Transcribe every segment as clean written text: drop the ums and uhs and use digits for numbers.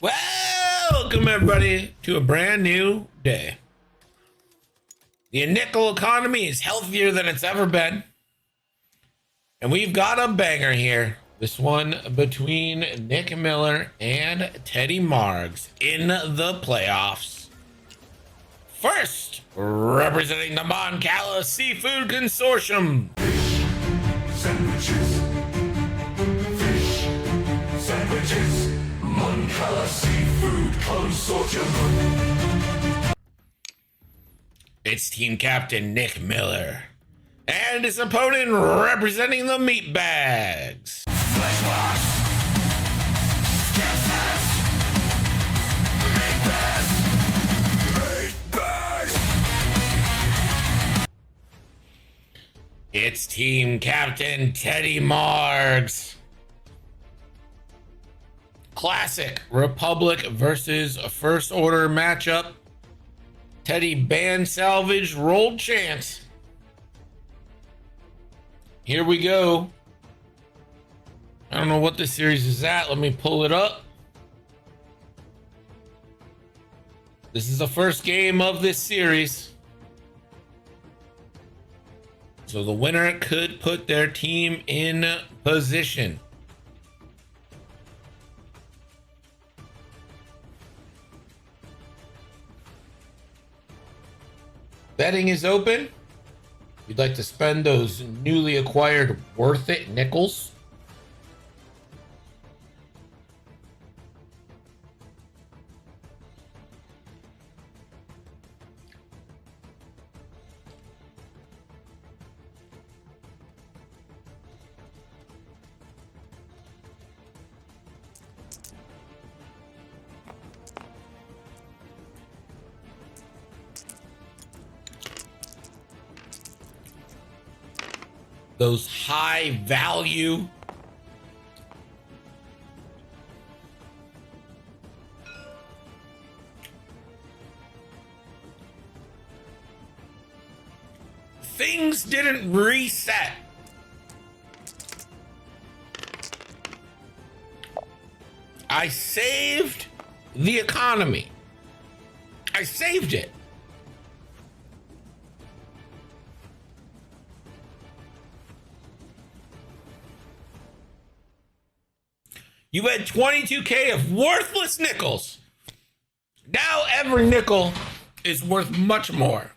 Welcome everybody to a brand new day. The nickel economy is healthier than it's ever been. And we've got a banger here. This one between Nick Miller and Teddy Margs in the playoffs. First, representing the Moncala Seafood Consortium. Fish sandwiches. Fish sandwiches. Moncala Seafood Consortium. It's team captain Nick Miller. And his opponent representing the Meat Bags. It's team captain Teddy Margs. Classic Republic versus First Order matchup. Teddy band salvage rolled chance. Here we go. I don't know what this series is at. Let me pull it up. This is the first game of this series. So the winner could put their team in position. Betting is open. If you'd like to spend those newly acquired worth it nickels. Those high value things didn't reset. I saved the economy. I saved it. You had 22K of worthless nickels. Now every nickel is worth much more.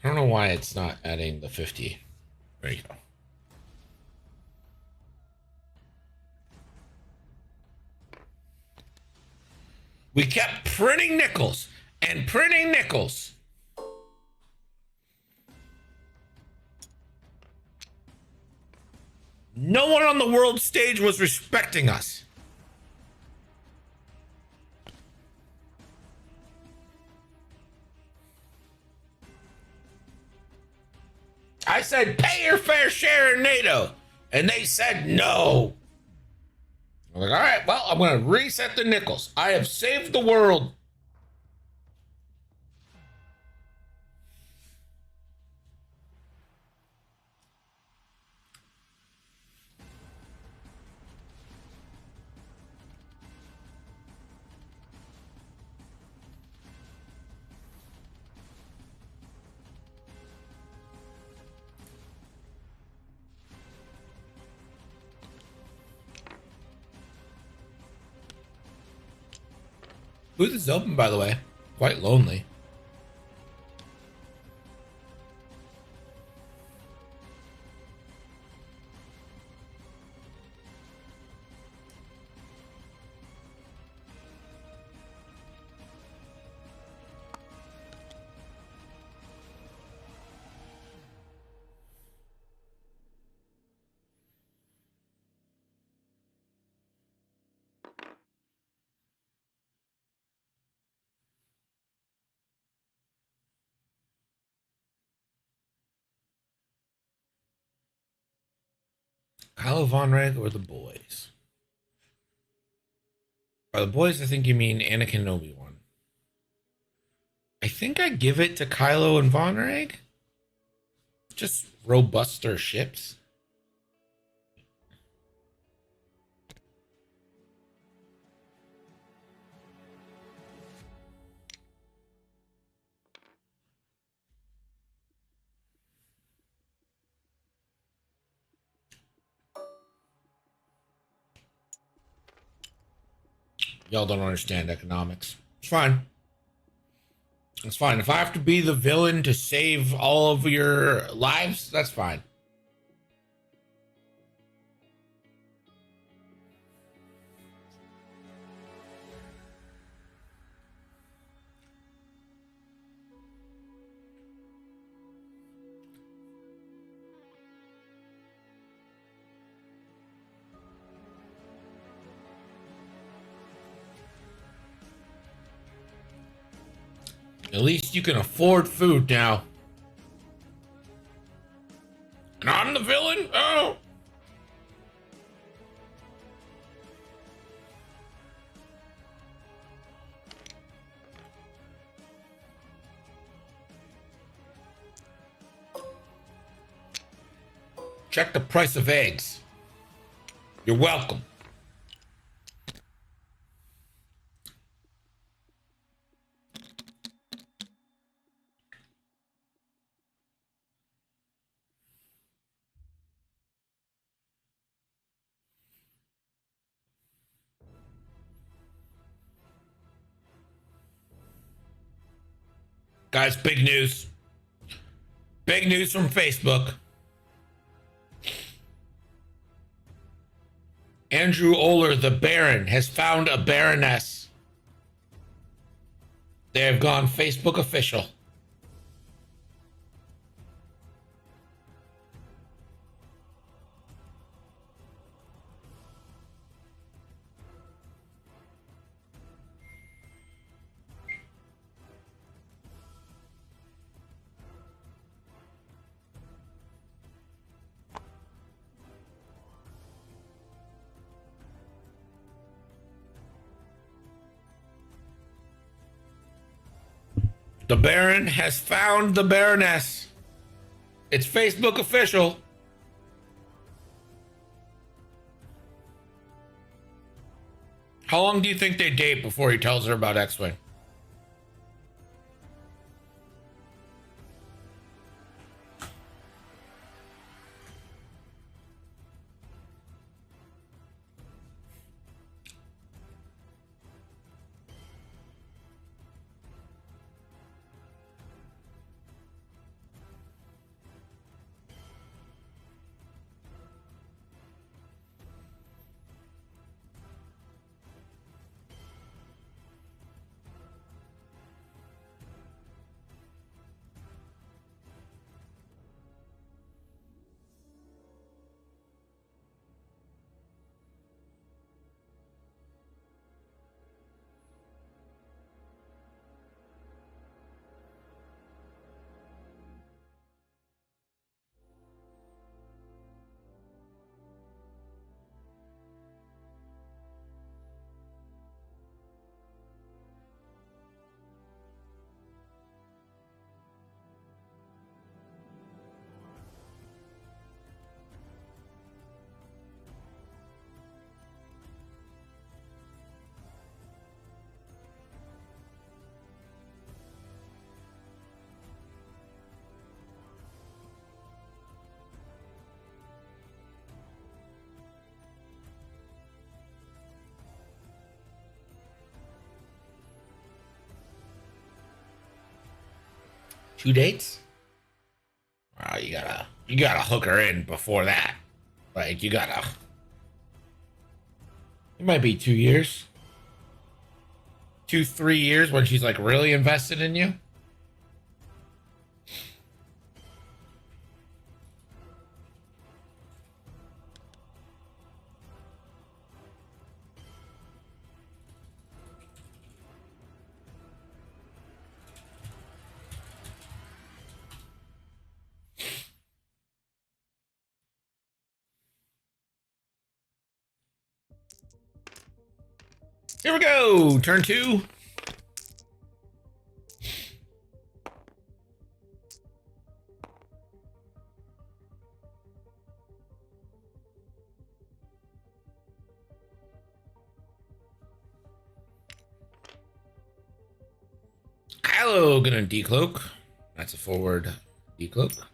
I don't know why it's not adding the 50. There you go. We kept printing nickels and printing nickels. No one on the world stage was respecting us. I said, pay your fair share in NATO. And they said no. I'm like, all right, well, I'm going to reset the nickels. I have saved the world. Booth is open, by the way. Quite lonely. Kyle Von Reg or the boys? By the boys, I think you mean Anakin and Obi-Wan. I think I give it to Kylo and Von Reg. just robuster ships? Y'all don't understand economics. It's fine. It's fine. If I have to be the villain to save all of your lives, that's fine. At least you can afford food now. And I'm the villain? Oh. Check the price of eggs. You're welcome. Guys, big news. Big news from Facebook. Andrew Oler, the Baron, has found a Baroness. They have gone Facebook official. The Baron has found the Baroness. It's Facebook official. How long do you think they date before he tells her about X-Wing? Two dates? Wow, you gotta hook her in before that. Like, you gotta. It might be 2 years. 2, 3 years when she's like really invested in you. Here we go. Turn 2. Kylo gonna decloak. That's a forward decloak.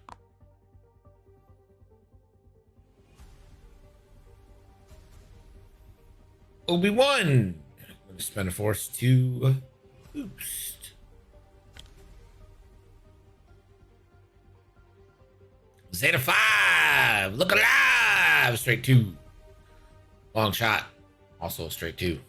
Obi-Wan. I'm gonna spend a force to boost. Zeta 5. Look alive. Straight 2. Long shot. Also straight 2.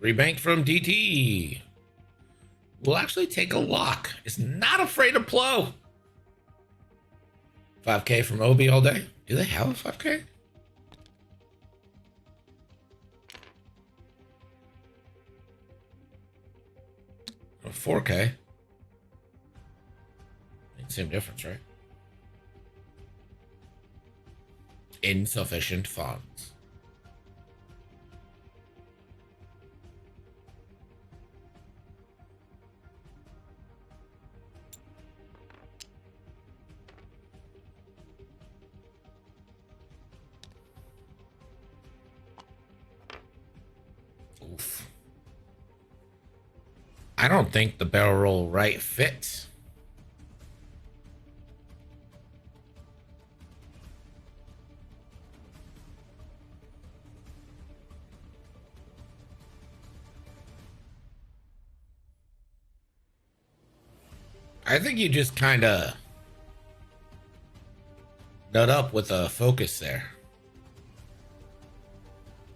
Rebank from DT. We'll actually take a lock. It's not afraid of Plo. 5K from Obi all day. Do they have a 5K? A 4K. Same difference, right? Insufficient funds. Oof. I don't think the barrel roll right fits. I think you just kind of nut up with a focus there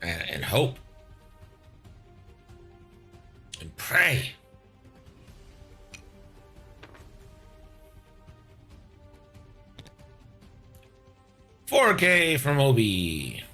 and hope and pray. $4K from Obi.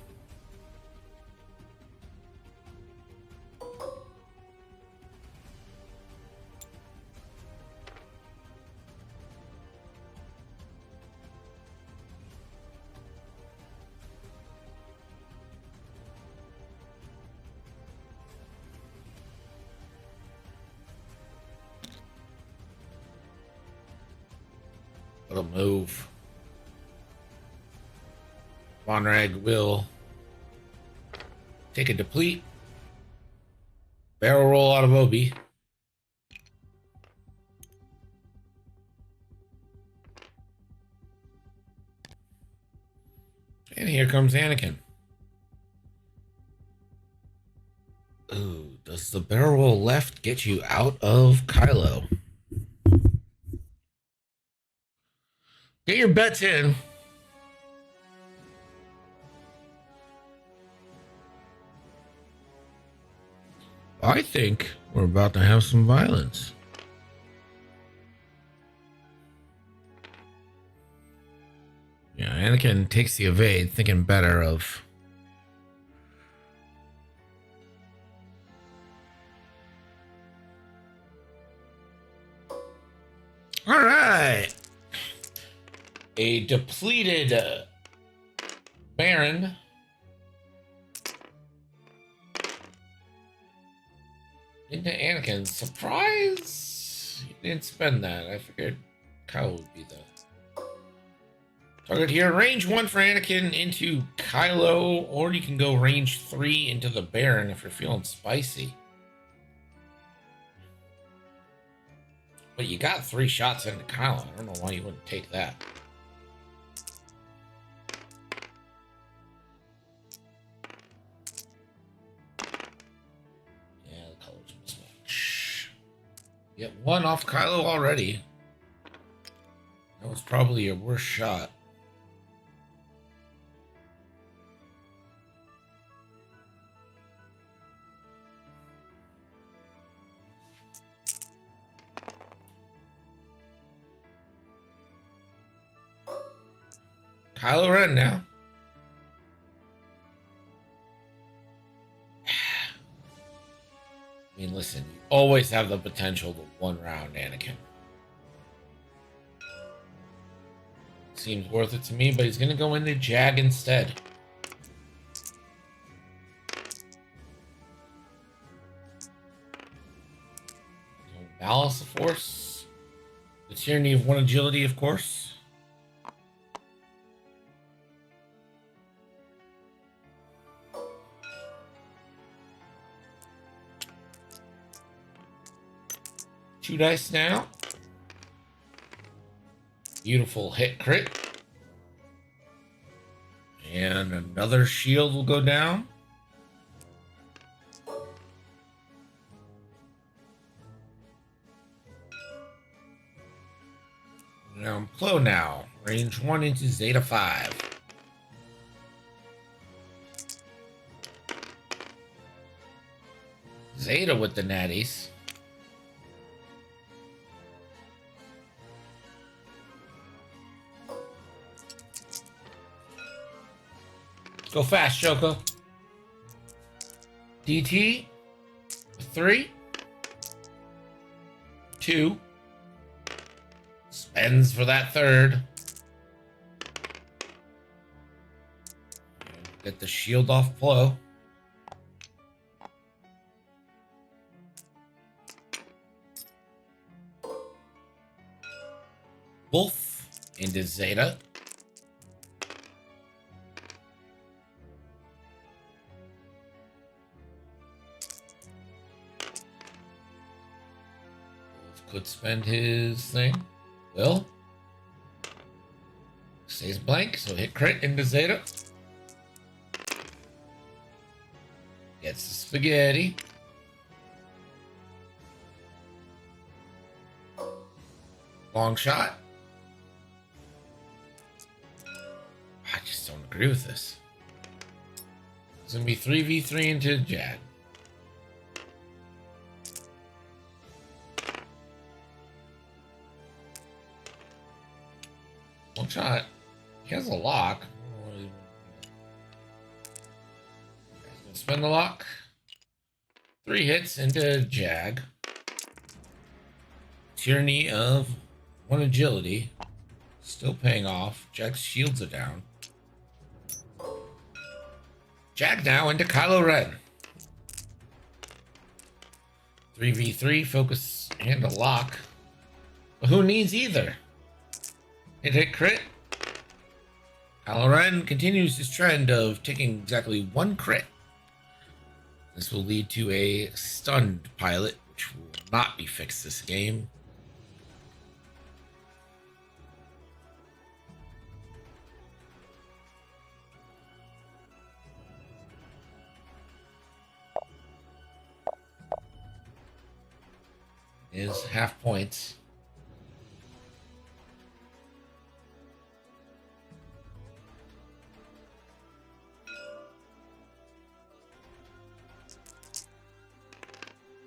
What a move. Vonreg will take a deplete. Barrel roll out of Obi. And here comes Anakin. Ooh, does the barrel roll left get you out of Kylo? Get your bets in. I think we're about to have some violence. Yeah, Anakin takes the evade, thinking better of. All right. A depleted Baron. Into Anakin. Surprise! He didn't spend that. I figured Kyle would be the target here. Range 1 for Anakin into Kylo, or you can go range 3 into the Baron if you're feeling spicy. But you got 3 shots into Kylo. I don't know why you wouldn't take that. Yeah, the colors mismatch. Get 1 off Kylo already. That was probably your worst shot. Kylo Ren now. I mean, listen, you always have the potential to 1-round Anakin. Seems worth it to me, but he's going to go into Jag instead. Malice Tyranny of one agility, of course. Two dice now. Beautiful hit crit. And another shield will go down. Now I'm Plo now. Range 1 into Zeta 5. Zeta with the natties. Go fast, Shoko. DT. 3. 2. Spends for that third. Get the shield off Plo. Wolf into Zeta. Wolf could spend his thing. Will. Stays blank, so hit crit into Zeta. Gets the spaghetti. Long shot. I just don't agree with this. It's going to be 3v3 into Jag. Long shot. He has a lock. Spend the lock. 3 hits into Jag. Tyranny of 1 agility. Still paying off. Jag's shields are down. Jag now into Kylo Ren. 3v3, focus and a lock. But who needs either? Hit crit. Kylo Ren continues his trend of taking exactly 1 crit. This will lead to a stunned pilot, which will not be fixed this game. Is half points.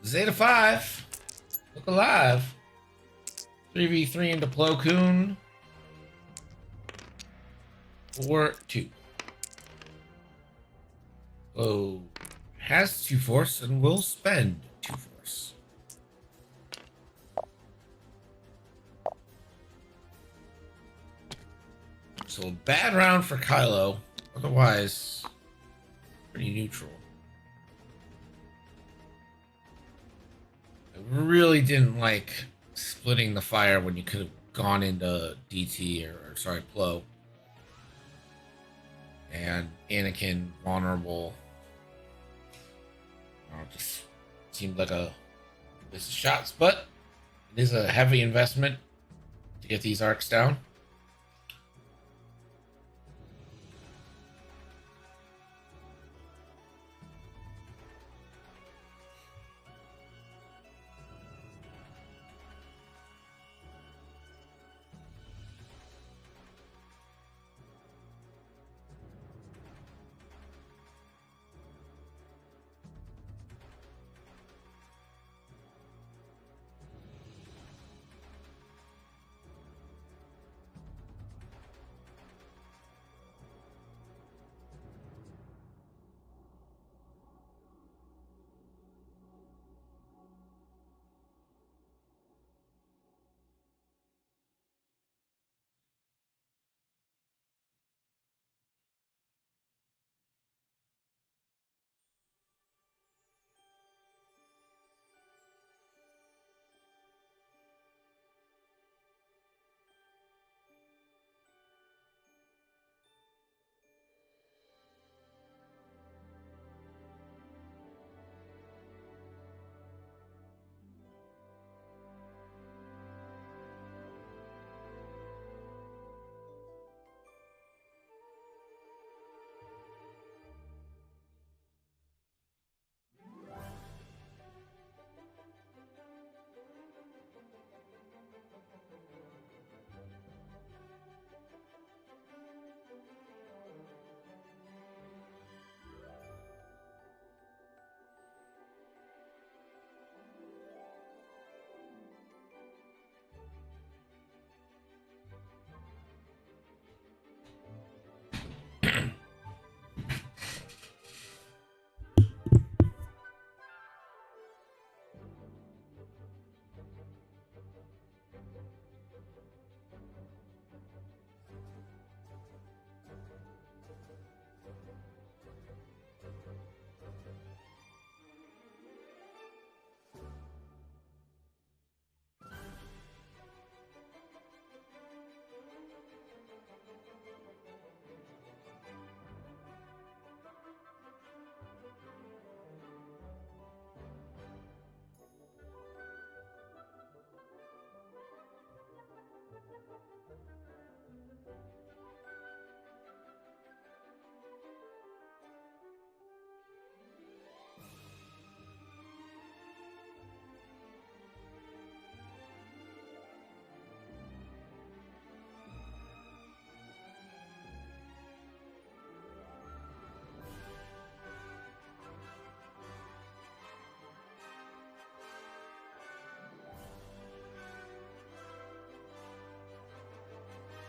Zeta 5. Look alive. 3v3 into Plo Koon. 4-2. Plo has 2 force and will spend 2 force. So a bad round for Kylo. Otherwise, pretty neutral. I really didn't like splitting the fire when you could have gone into DT or sorry, Plo. And Anakin vulnerable. Just seemed like a miss of shots, but it is a heavy investment to get these arcs down.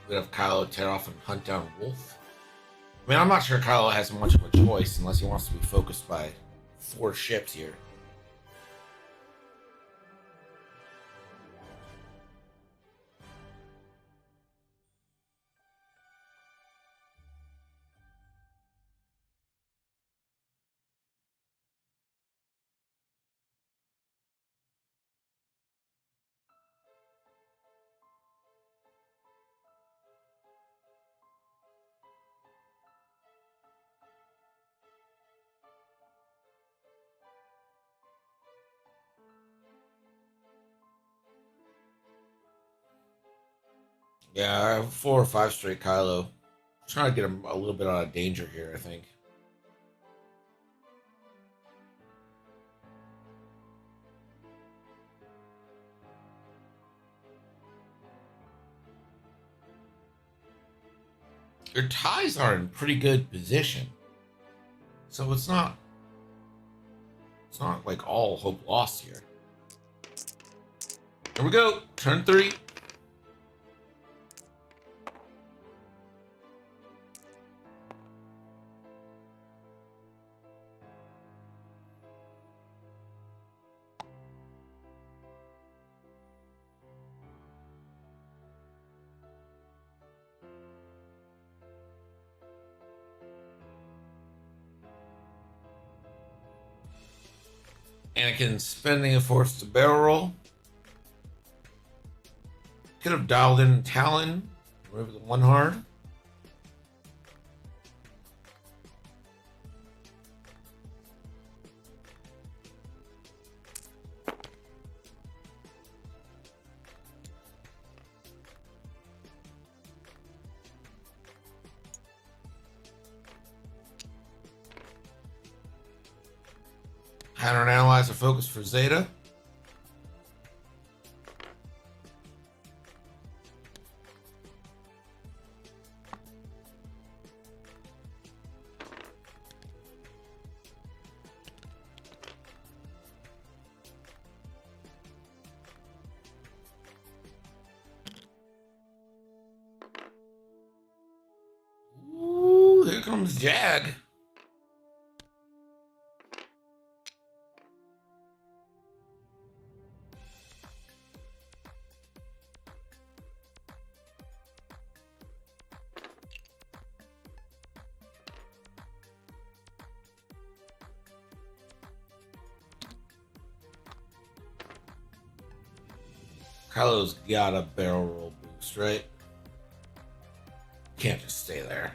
We'd have Kylo tear off and hunt down a wolf. I mean, I'm not sure Kylo has much of a choice unless he wants to be focused by 4 ships here. Yeah, I have 4 or 5 straight Kylo. Trying to get him a little bit out of danger here, I think. Your ties are in pretty good position. So it's not like all hope lost here. Here we go. Turn 3. Anakin spending a force to barrel roll. Could have dialed in Talon. Remove the 1 hard. Pattern analyzer focus for Zeta. Ooh, here comes Jag. Kylo's got a barrel roll boost, right? Can't just stay there.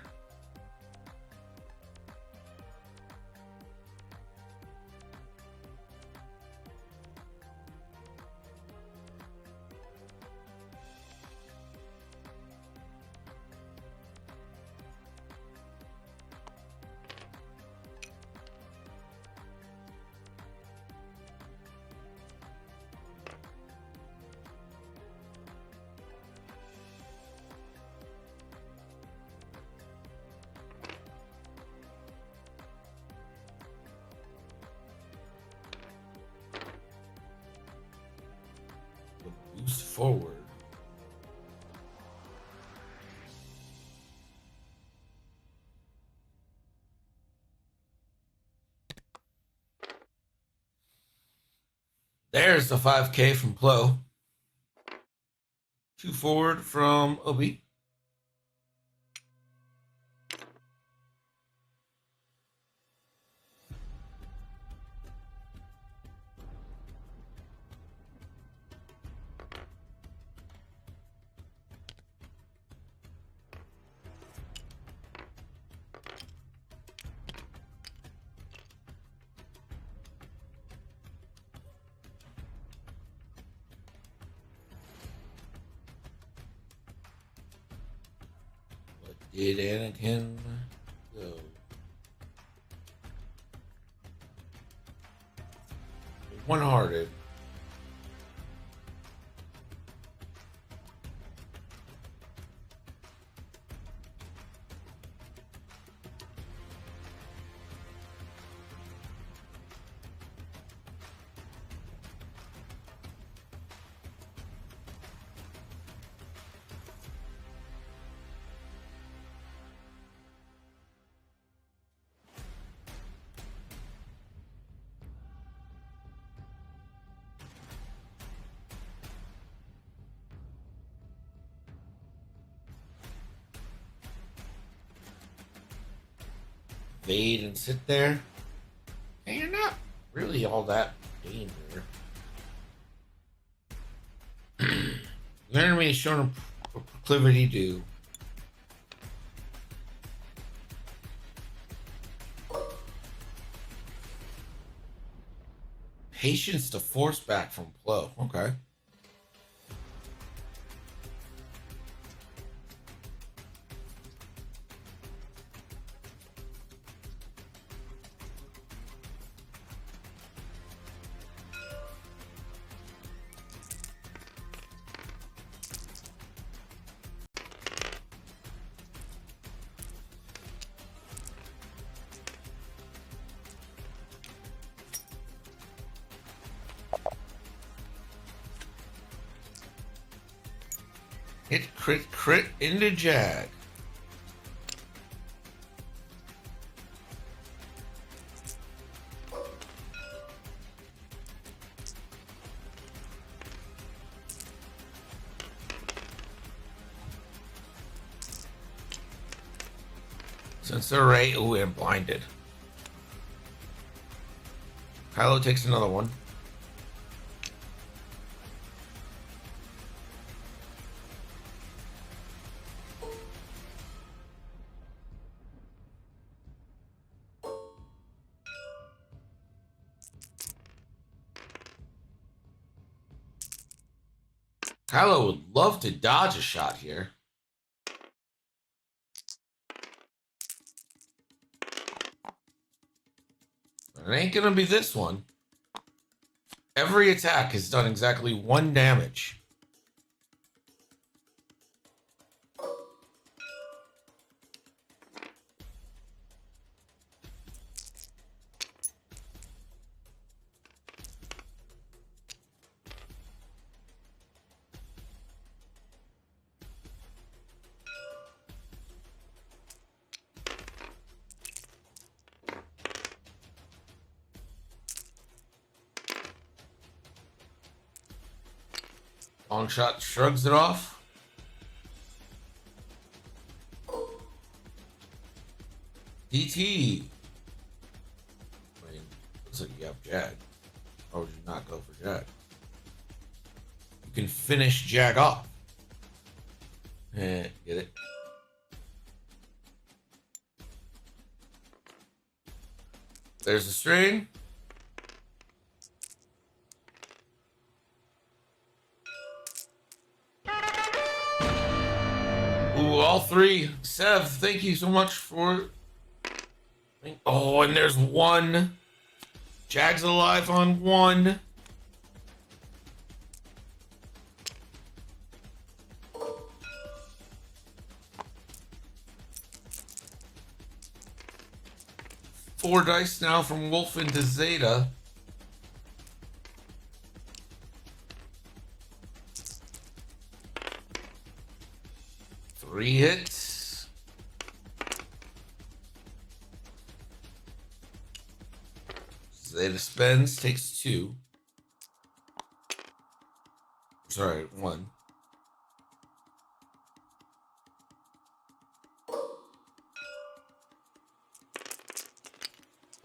Boost forward. There's the 5K from Plo. 2 forward from Obi. Did Anakin go? One-hearted. evade and sit there. And you're not really all that danger. The enemy is shown a proclivity to. Patience to force back from blow. Okay. Hit crit into Jag. Since they're right, ooh, and blinded. Kylo takes another one. Kylo would love to dodge a shot here. But it ain't gonna be this one. Every attack has done exactly 1 damage. Long shot shrugs it off. DT. I mean, looks like you have Jag. Why would you not go for Jag? You can finish Jag off. Get it? There's the string. Ooh, all 3. Sev, thank you so much for... Oh, and there's 1. Jag's alive on 1. Four dice now from Wolf into Zeta. Three hits. Zeta spends, takes 2. Sorry, 1.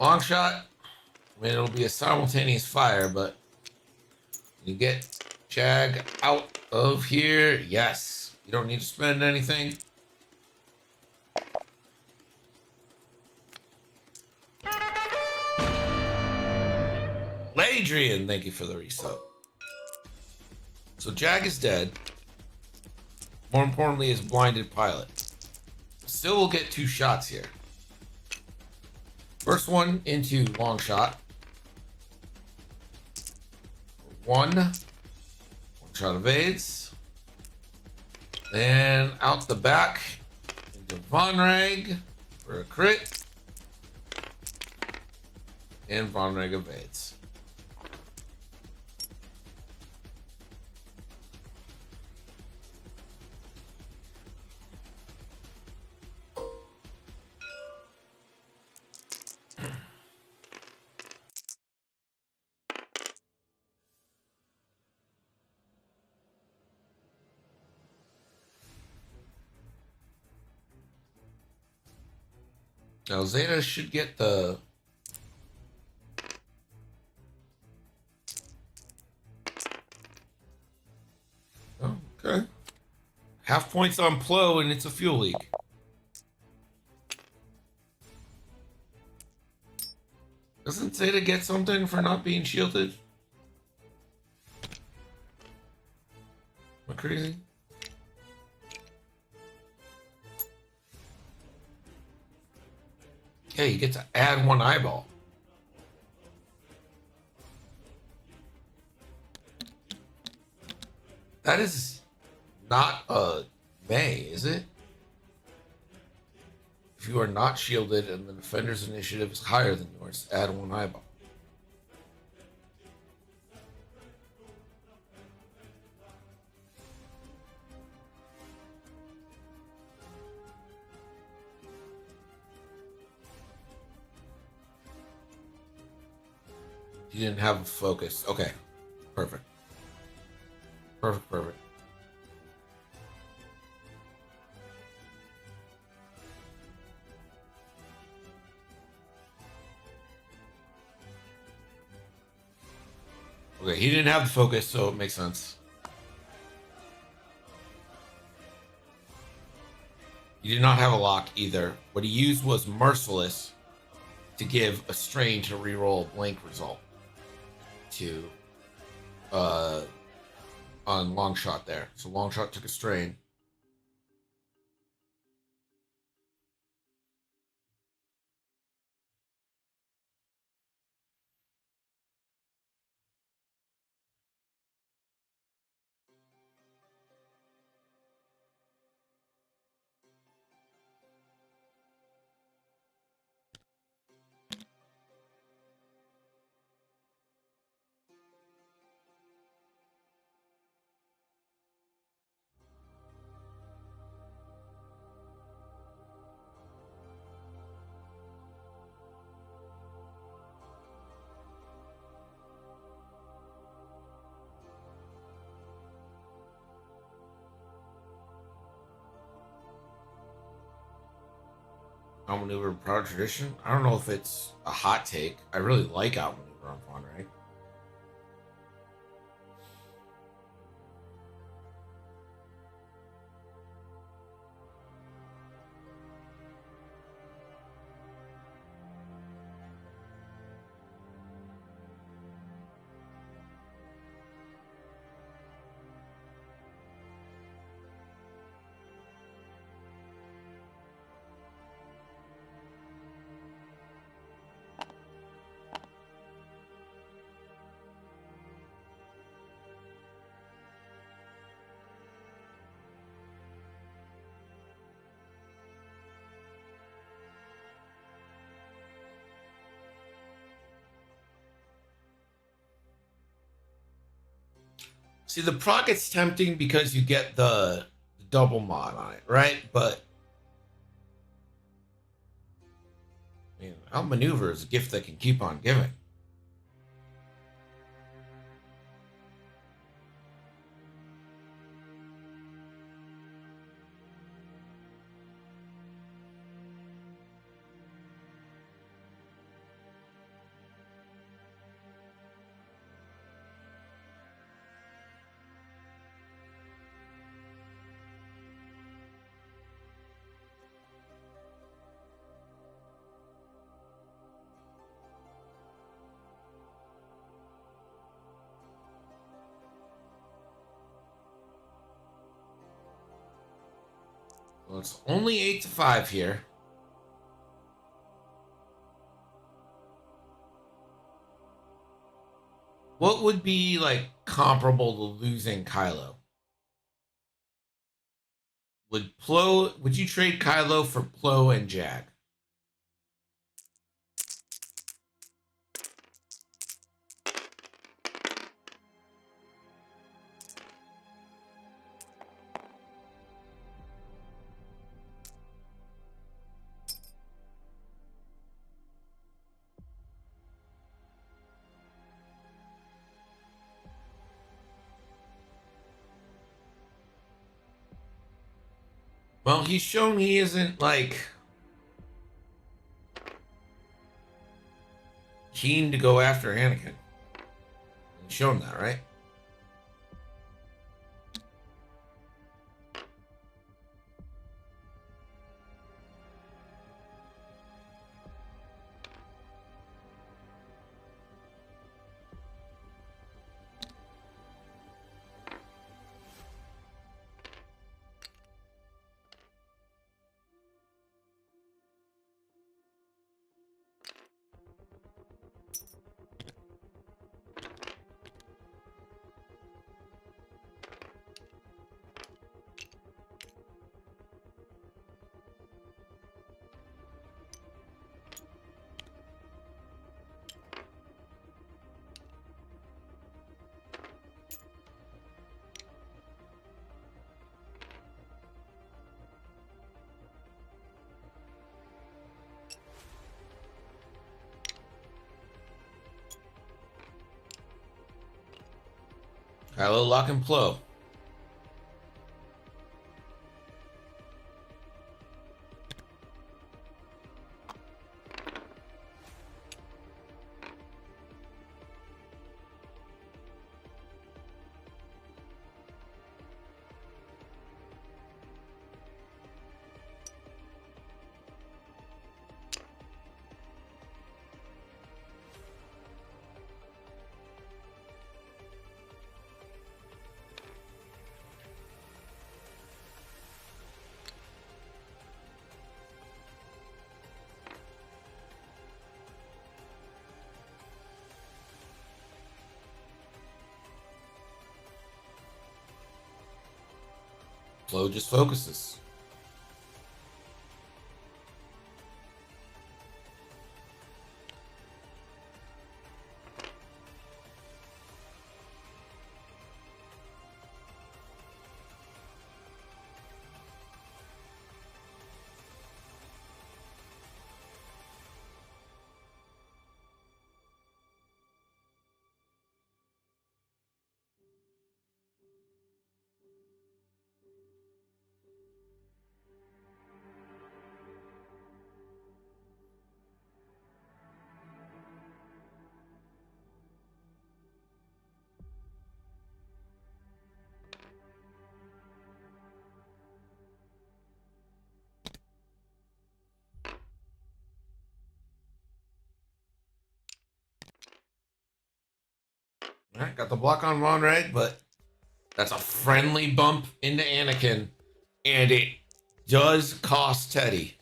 Long shot. I mean, it'll be a simultaneous fire, but you get Jag out of here. Yes. You don't need to spend anything. Ladrian, thank you for the resub. So Jag is dead. More importantly, his blinded pilot. Still will get 2 shots here. First one into long shot. 1. Long shot evades. Then out the back into Vonreg for a crit. And Vonreg evades. Now Zeta should get the... Oh, okay. Half points on Plo, and it's a fuel leak. Doesn't Zeta get something for not being shielded? Am I crazy? Yeah, you get to add one eyeball. That is not a May, is it? If you are not shielded and the defender's initiative is higher than yours, add one eyeball. You didn't have a focus. Okay. Perfect. Perfect. Okay, he didn't have the focus, so it makes sense. He did not have a lock either. What he used was Merciless to give a strain to reroll a blank result to on long shot there. So long shot took a strain. Outmaneuver Proud Tradition. I don't know if it's a hot take. I really like Outmaneuver on Fawn, right? See, the proc gets tempting because you get the double mod on it, right? But I mean, Outmaneuver is a gift that can keep on giving. Well, it's only 8-5 here. What would be like comparable to losing Kylo? Would you trade Kylo for Plo and Jag? Well, he's shown he isn't like keen to go after Anakin. You show him that, right? Kylo, lock and flow. Flow just focuses. All right, got the block on Von Red, but that's a friendly bump into Anakin, and it does cost Teddy.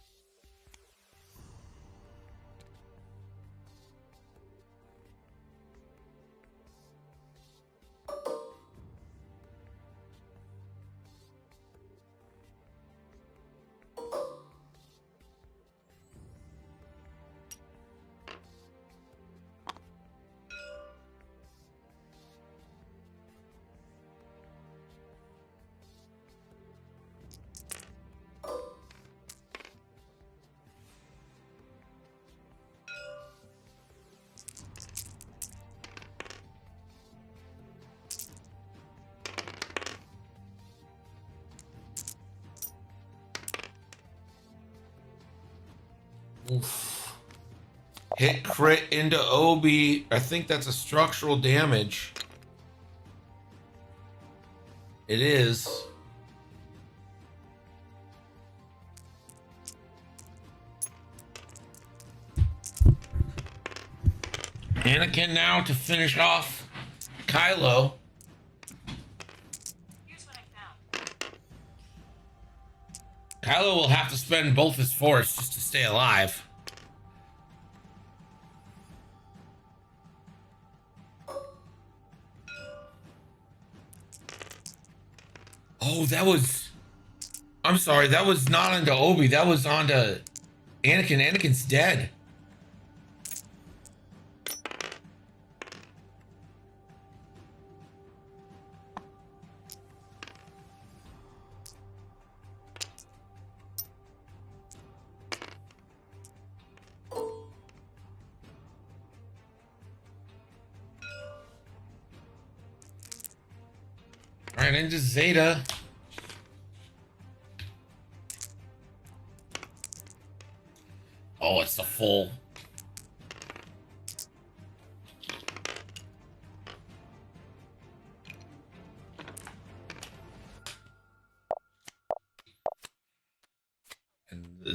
Oof. Hit crit into Obi. I think that's a structural damage. It is. Anakin now to finish off Kylo. Here's what I found. Kylo will have to spend both his force just to stay alive. Oh, that was... I'm sorry, that was not onto Obi. That was onto Anakin. Anakin's dead. Right into Zeta. Oh, it's the full.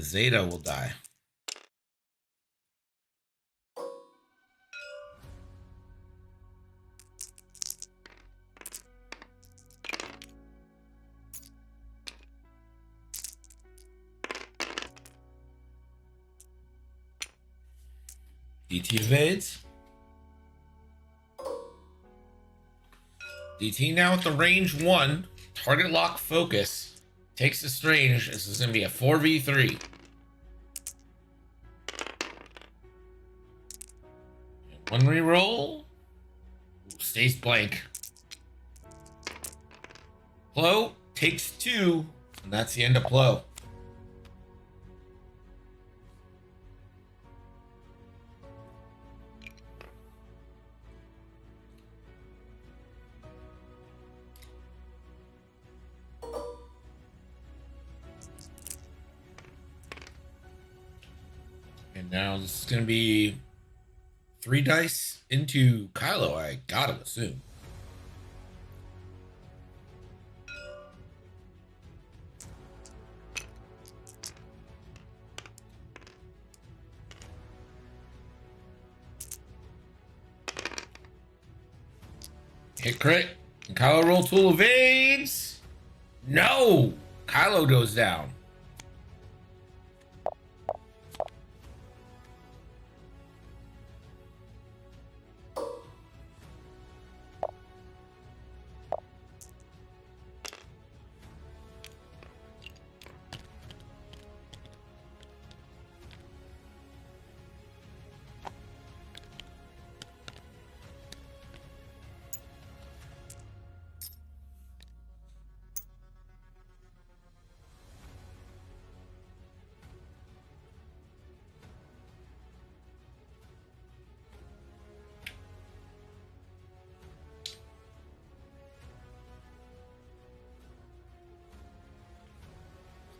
Zeta will die. DT evades. DT now with the range 1. Target lock focus. Takes the strange. This is going to be a 4v3. One reroll. Stays blank. Plo takes 2. And that's the end of Plo. And now this is going to be 3 dice into Kylo, I gotta assume. Hit crit. And Kylo roll tool evades. No! Kylo goes down.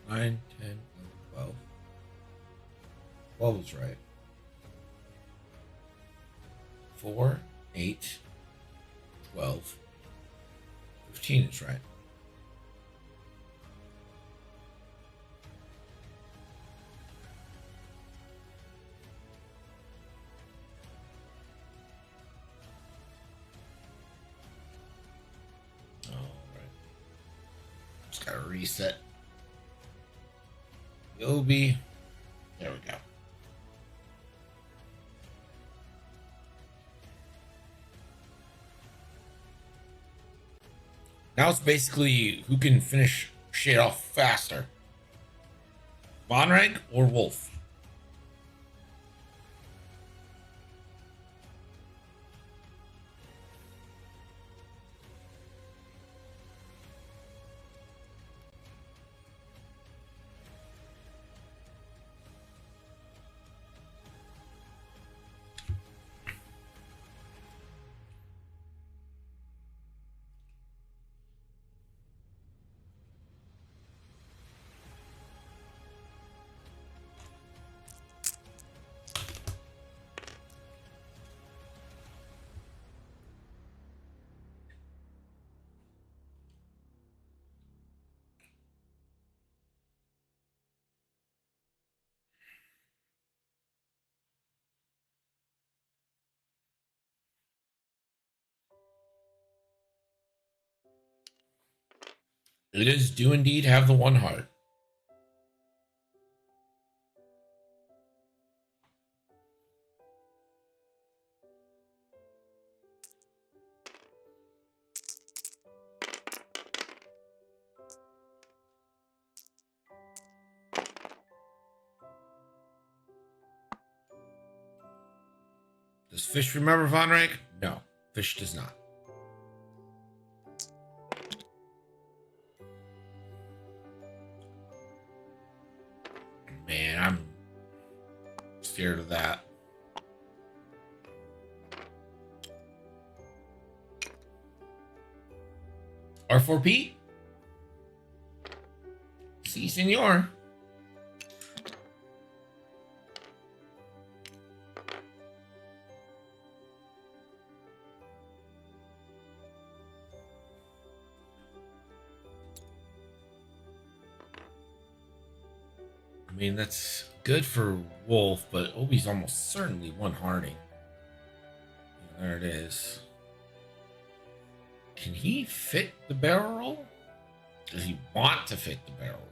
Nine, 10, 12. 12 is right. 4, 8, 12. 15 is right. All right. Just gotta reset. Yobi. There we go. Now it's basically who can finish shit off faster. Vonreg or Wolf? It is do indeed have the 1 heart. Does Fish remember Vonreg? No, Fish does not. Man, I'm scared of that. R4P? Si, senor. I mean, that's good for Wolf, but Obi's almost certainly one hearting. Yeah, there it is. Can he fit the barrel roll? Does he want to fit the barrel roll?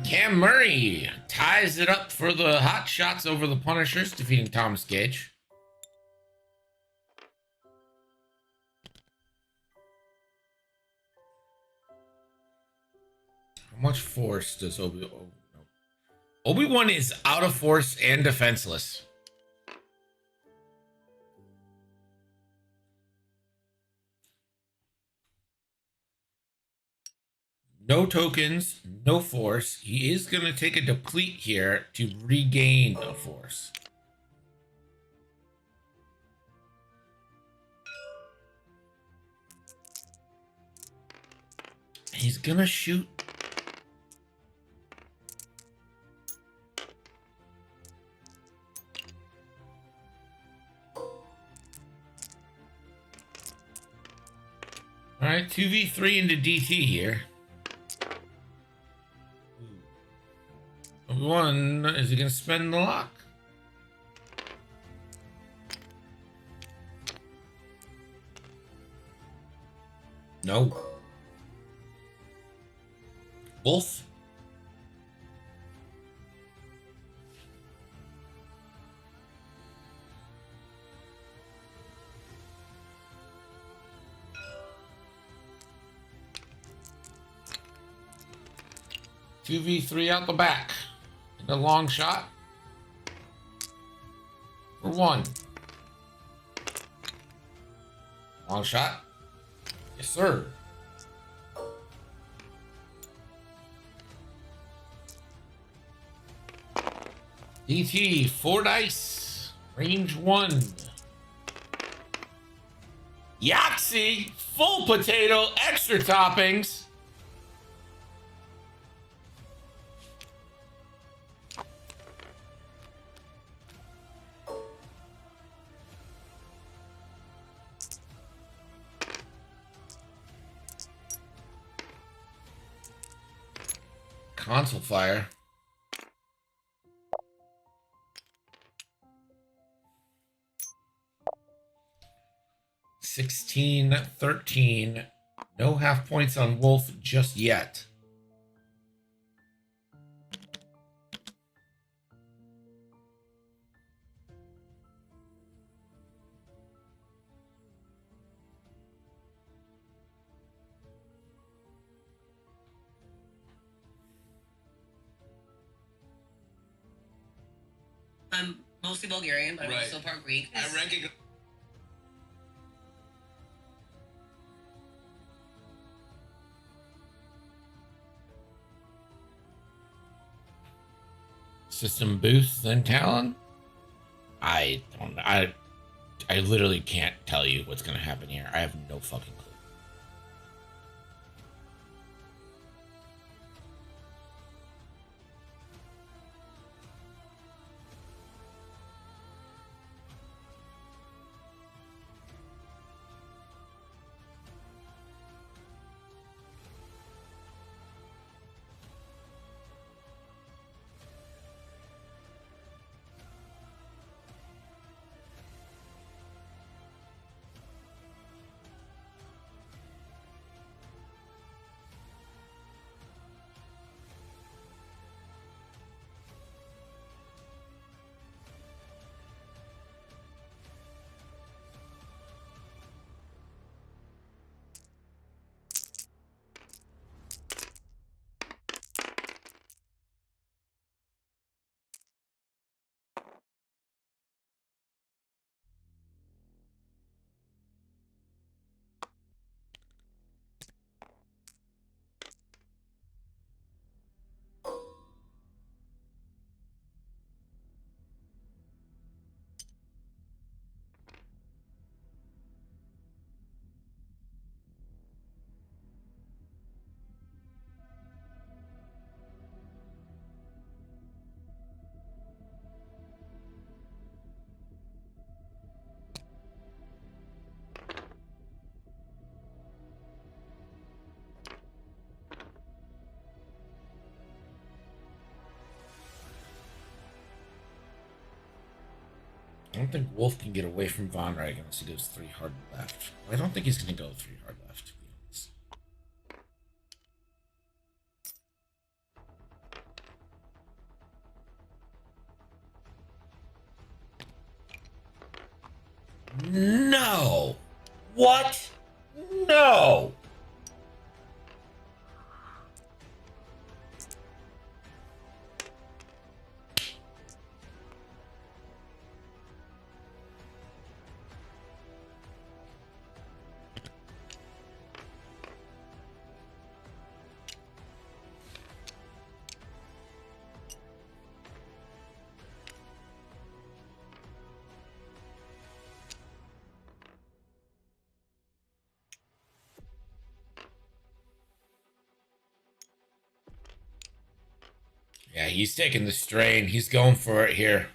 Cam Murray ties it up for the Hot Shots over the Punishers, defeating Thomas Gage. How much force does Obi? Oh, no. Obi-Wan is out of force and defenseless. No tokens, no force. He is going to take a deplete here to regain a force. He's going to shoot. All right, 2v3 into DT here. One, is he going to spend the lock? No. Wolf? Two v3 out the back. A long shot for one. Long shot. Yes, sir. DT, 4 dice. Range 1. Yahtzee, full potato, extra toppings. Console fire. $16-13. No half points on Wolf just yet. I'm mostly Bulgarian, but I'm also part Greek. I recognize. System boost, then Talon? I don't know. I literally can't tell you what's going to happen here. I have no fucking clue. I don't think Wolf can get away from Von Reg unless he goes 3 hard left. I don't think he's going to go 3 hard left, to be honest. No! What? No! Yeah, he's taking the strain. He's going for it here.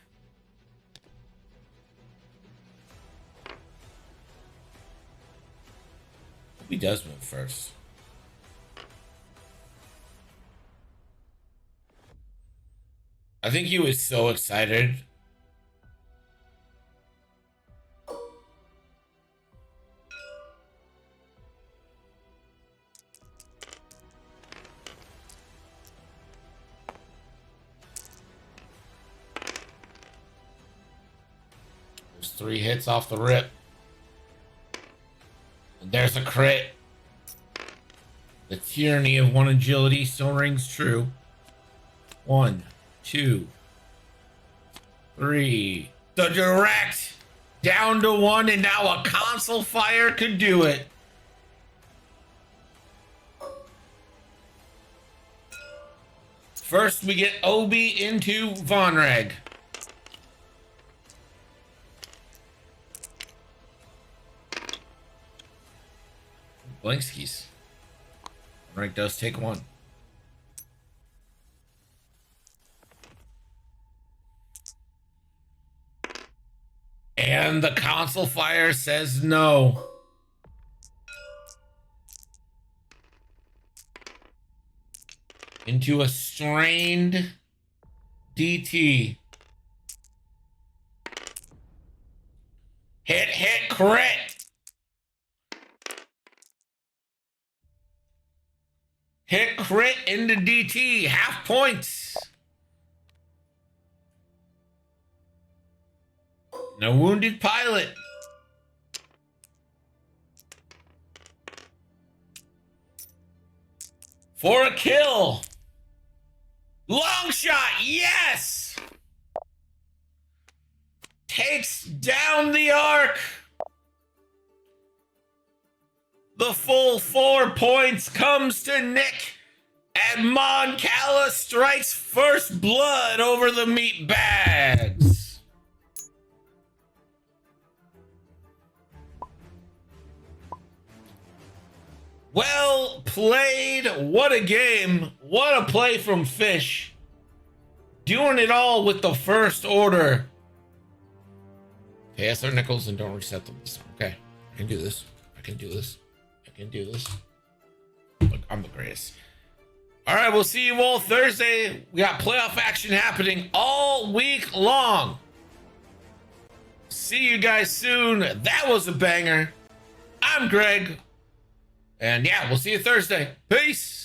He does move first. I think he was so excited. There's 3 hits off the rip. And there's a crit. The tyranny of 1 agility still rings true. 1, 2, 3. The direct down to 1, and now a console fire could do it. First, we get Obi into Von Reg. Blinkskis. Von Reg does take 1. And the console fire says no. Into a strained DT. Hit, crit. Hit, crit into DT. Half points. No wounded pilot. For a kill. Long shot, yes! Takes down the arc. The full 4 points comes to Nick. And Mon Cala strikes first blood over the meat bags. Well played. What a game. What a play from Fish. Doing it all with the first order. Pass our nickels and don't reset them this time. Okay. I can do this. I can do this. I can do this. Look, I'm the greatest. All right. We'll see you all Thursday. We got playoff action happening all week long. See you guys soon. That was a banger. I'm Greg. And yeah, we'll see you Thursday. Peace.